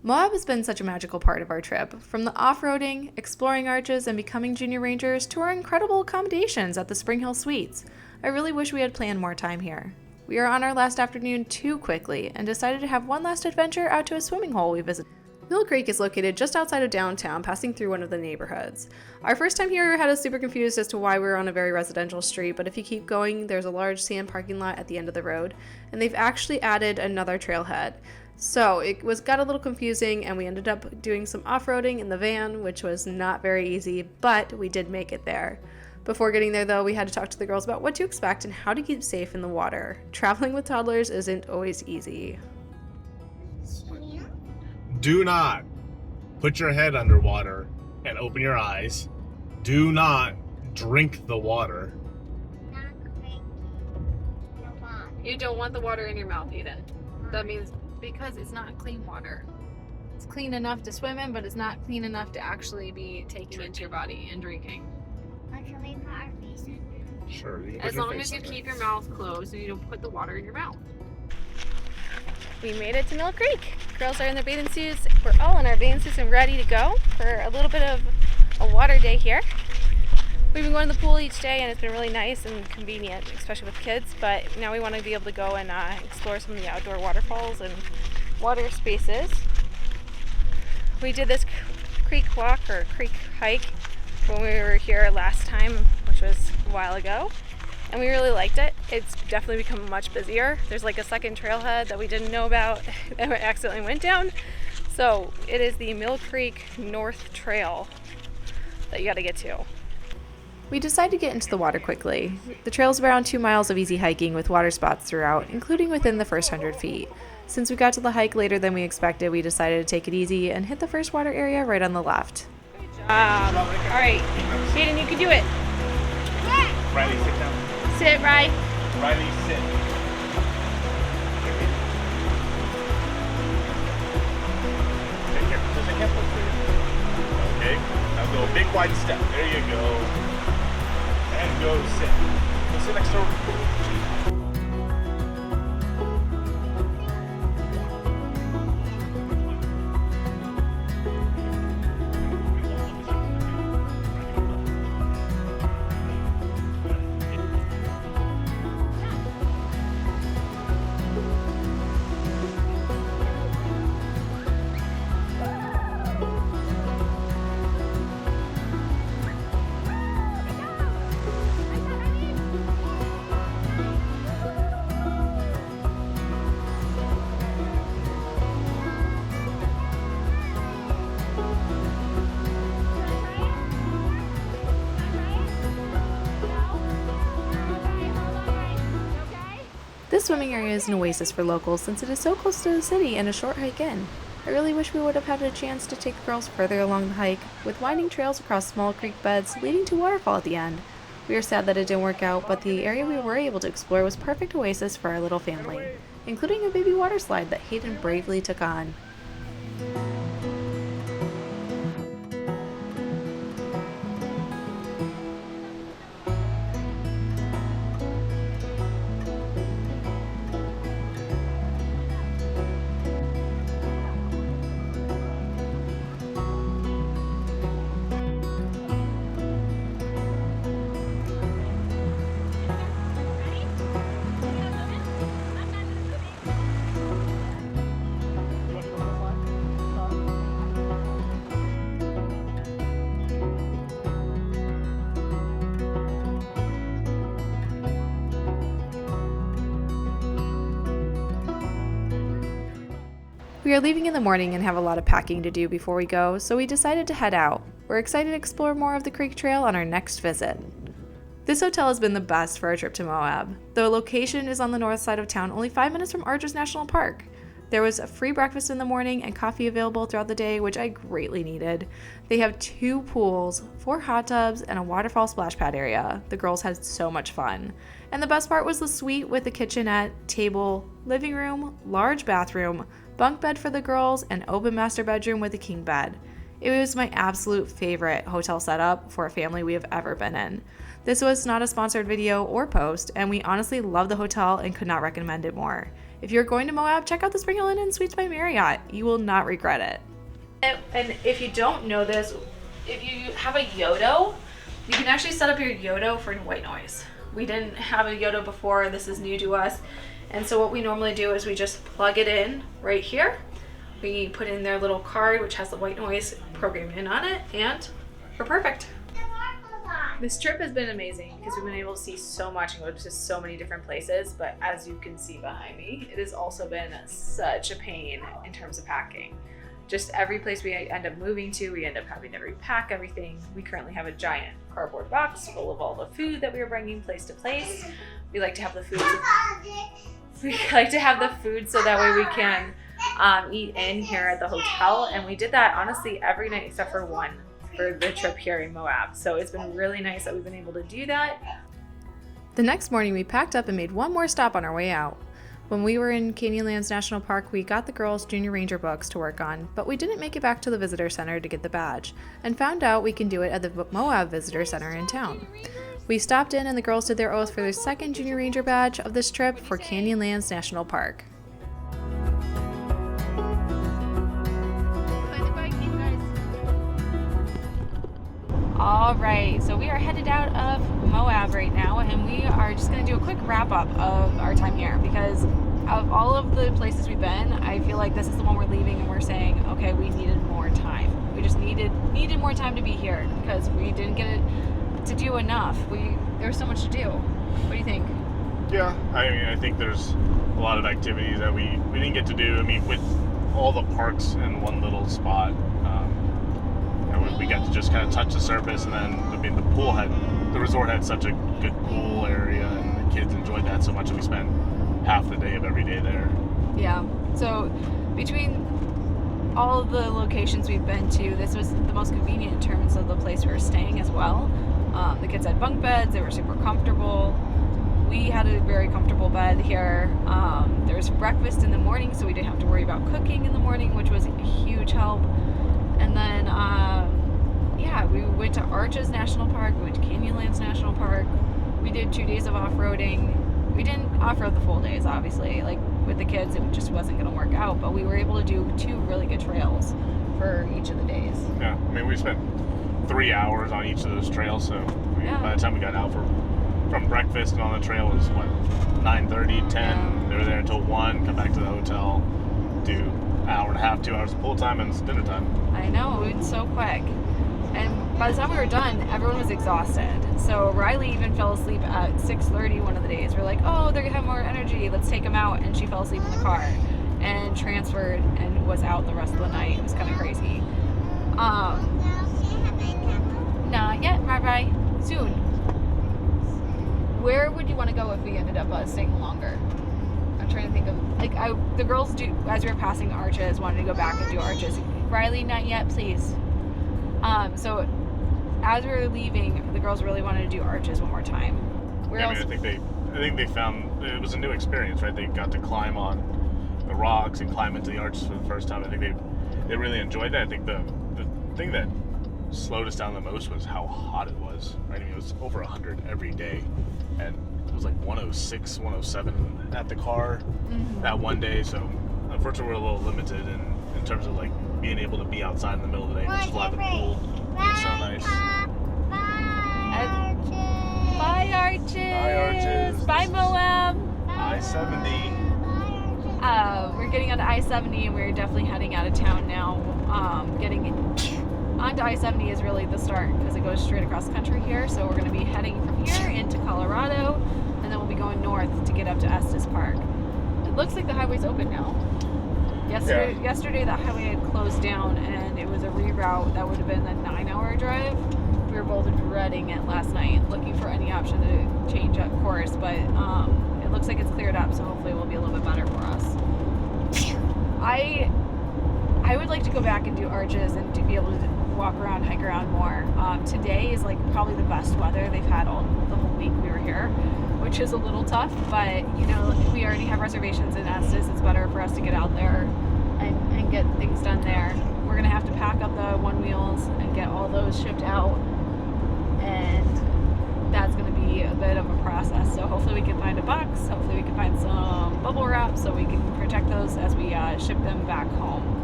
Moab has been such a magical part of our trip, from the off-roading, exploring arches, and becoming junior rangers to our incredible accommodations at the SpringHill Suites. I really wish we had planned more time here. We are on our last afternoon too quickly and decided to have one last adventure out to a swimming hole we visited. Mill Creek is located just outside of downtown, passing through one of the neighborhoods. Our first time here had us super confused as to why we were on a very residential street, but if you keep going, there's a large sand parking lot at the end of the road, and they've actually added another trailhead. So it got a little confusing, and we ended up doing some off-roading in the van, which was not very easy, but we did make it there. Before getting there, though, we had to talk to the girls about what to expect and how to keep safe in the water. Traveling with toddlers isn't always easy. Do not put your head underwater and open your eyes. Do not drink the water. You don't want the water in your mouth, Eden. That means because it's not clean water. It's clean enough to swim in, but it's not clean enough to actually be taken into your body and drinking. Can we put our face in? Sure. As long as you keep your mouth closed and you don't put the water in your mouth. We made it to Mill Creek. Girls are in their bathing suits. We're all in our bathing suits and ready to go for a little bit of a water day here. We've been going to the pool each day and it's been really nice and convenient, especially with kids, but now we want to be able to go and explore some of the outdoor waterfalls and water spaces. We did this creek walk or creek hike when we were here last time, which was a while ago, and we really liked it. It's definitely become much busier. There's like a second trailhead that we didn't know about and we accidentally went down. So it is the Mill Creek North Trail that you got to get to. We decided to get into the water quickly. The trail is around 2 miles of easy hiking with water spots throughout, including within the first 100 feet. Since we got to the hike later than we expected, we decided to take it easy and hit the first water area right on the left. Alright, Hayden, you can do it. Riley, sit down. Sit, Riley. Riley, sit. Take care. There's a handful for you. Okay. Now go a big wide step. There you go. And go sit. Go sit next to her. This swimming area is an oasis for locals since it is so close to the city and a short hike in. I really wish we would have had a chance to take the girls further along the hike, with winding trails across small creek beds leading to waterfall at the end. We are sad that it didn't work out, but the area we were able to explore was perfect oasis for our little family, including a baby water slide that Hayden bravely took on. We are leaving in the morning and have a lot of packing to do before we go, so we decided to head out. We're excited to explore more of the creek trail on our next visit. This hotel has been the best for our trip to Moab. The location is on the north side of town, only 5 minutes from Arches National Park. There was a free breakfast in the morning and coffee available throughout the day, which I greatly needed. They have 2 pools, 4 hot tubs, and a waterfall splash pad area. The girls had so much fun. And the best part was the suite with the kitchenette, table, living room, large bathroom, bunk bed for the girls, and open master bedroom with a king bed. It was my absolute favorite hotel setup for a family we have ever been in. This was not a sponsored video or post, and we honestly love the hotel and could not recommend it more. If you're going to Moab, check out the SpringHill and Suites by Marriott. You will not regret it. And if you don't know this, if you have a Yodo, you can actually set up your Yodo for white noise. We didn't have a Yodo before. This is new to us. And so what we normally do is we just plug it in right here. We put in their little card, which has the white noise programmed in on it, and we're perfect. This trip has been amazing because we've been able to see so much and go to so many different places, but as you can see behind me, it has also been such a pain in terms of packing. Just every place we end up moving to, we end up having to repack everything. We currently have a giant cardboard box full of all the food that we are bringing place to place. We like to have the food so that way we can eat in here at the hotel, and we did that honestly every night except for one for the trip here in Moab. So it's been really nice that we've been able to do that. The next morning we packed up and made one more stop on our way out. When we were in Canyonlands National Park, we got the girls' junior ranger books to work on, but we didn't make it back to the visitor center to get the badge, and found out we can do it at the Moab Visitor Center in town. We stopped in and the girls did their oath for their second junior ranger badge of this trip for Canyonlands National Park. All right, so we are headed out of Moab right now, and we are just going to do a quick wrap up of our time here, because of all of the places we've been, I feel like this is the one we're leaving and we're saying, okay, we needed more time. We just needed more time to be here because we didn't get it to do enough. There was so much to do. What do you think? Yeah, I mean, I think there's a lot of activities that we didn't get to do. I mean, with all the parks in one little spot, we got to just kind of touch the surface, and then I mean the resort had such a good pool area, and the kids enjoyed that so much that we spent half the day of every day there. Yeah. So between all of the locations we've been to, this was the most convenient in terms of the place we were staying as well. The kids had bunk beds; they were super comfortable. We had a very comfortable bed here. There was breakfast in the morning, so we didn't have to worry about cooking in the morning, which was a huge help. And then, we went to Arches National Park, we went to Canyonlands National Park. We did 2 days of off-roading. We didn't off-road the full days, obviously. Like, with the kids, it just wasn't going to work out. But we were able to do 2 really good trails for each of the days. Yeah, I mean, we spent 3 hours on each of those trails, so by the time we got out from breakfast and on the trail was, 9:30, 10. Yeah. They were there until 1, come back to the hotel, do an hour and a half, 2 hours of pool time, and it's dinner time. I know, it went so quick. And by the time we were done, everyone was exhausted. So Riley even fell asleep at 6:30 one of the days. We're like, oh, they're gonna have more energy, let's take them out. And she fell asleep in the car and transferred and was out the rest of the night. It was kind of crazy. Not yet, Rabbi. Soon. Where would you want to go if we ended up staying longer? I'm trying to think of, the girls as we were passing Arches, wanted to go back and do Arches. Riley, not yet, please. So as we were leaving, the girls really wanted to do Arches one more time. I think they found it was a new experience, right? They got to climb on the rocks and climb into the arches for the first time. I think they really enjoyed that. I think the thing that slowed us down the most was how hot it was, right? I mean, it was over 100 every day, and it was like 106, 107 at the car that one day. So unfortunately, we're a little limited in terms of like being able to be outside in the middle of the day and just fly the pool. It's so nice. Bye, Arches. Bye, Arches. Bye, Moab. I-70. We're getting onto I-70, and we're definitely heading out of town now. Getting onto I-70 is really the start because it goes straight across the country here. So we're going to be heading from here into Colorado, and then we'll be going north to get up to Estes Park. It looks like the highway's open now. Yesterday that highway had closed down, and it was a reroute that would have been a 9-hour drive. We were both dreading it last night, looking for any option to change up course, but it looks like it's cleared up, so hopefully it will be a little bit better for us. I would like to go back and do Arches and to be able to walk around, hike around more. Today is like probably the best weather they've had all the whole week we were here, which is a little tough, but we already have reservations in Estes. It's better for us to get out there and get things done there. We're gonna have to pack up the one wheels and get all those shipped out, and that's going to be a bit of a process. So hopefully we can find a box, hopefully we can find some bubble wrap so we can protect those as we ship them back home.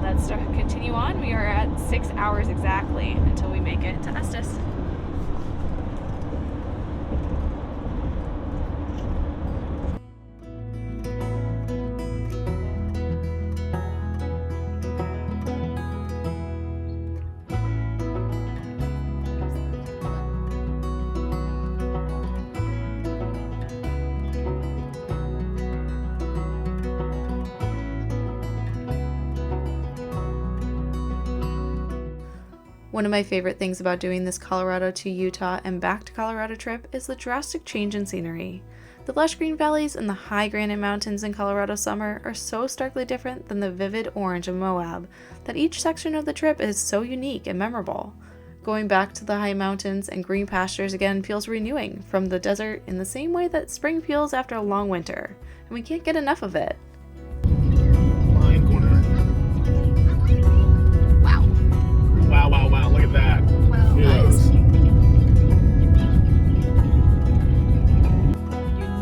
Let's continue on. We are at 6 hours exactly until we make it to Estes. One of my favorite things about doing this Colorado to Utah and back to Colorado trip is the drastic change in scenery. The lush green valleys and the high granite mountains in Colorado summer are so starkly different than the vivid orange of Moab that each section of the trip is so unique and memorable. Going back to the high mountains and green pastures again feels renewing from the desert in the same way that spring feels after a long winter, and we can't get enough of it. Wow, look at that. Wow, Nice. You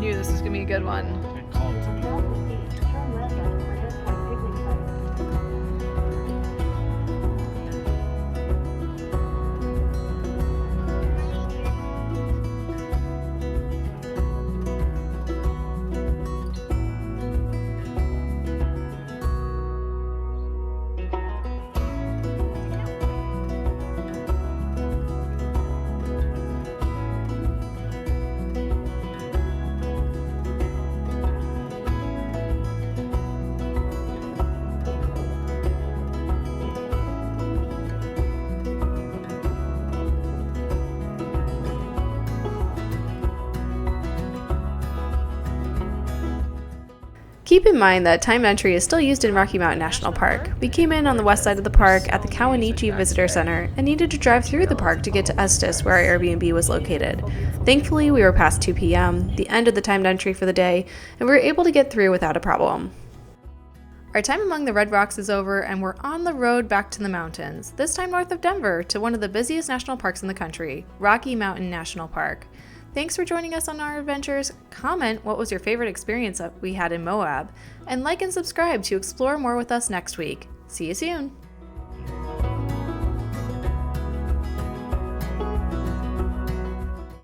knew this was going to be a good one. Call it to me. Keep in mind that timed entry is still used in Rocky Mountain National Park. We came in on the west side of the park at the Kawanichi Visitor Center and needed to drive through the park to get to Estes, where our Airbnb was located. Thankfully, we were past 2 p.m., the end of the timed entry for the day, and we were able to get through without a problem. Our time among the Red Rocks is over, and we're on the road back to the mountains, this time north of Denver, to one of the busiest national parks in the country, Rocky Mountain National Park. Thanks for joining us on our adventures. Comment what was your favorite experience that we had in Moab, and like and subscribe to explore more with us next week. See you soon!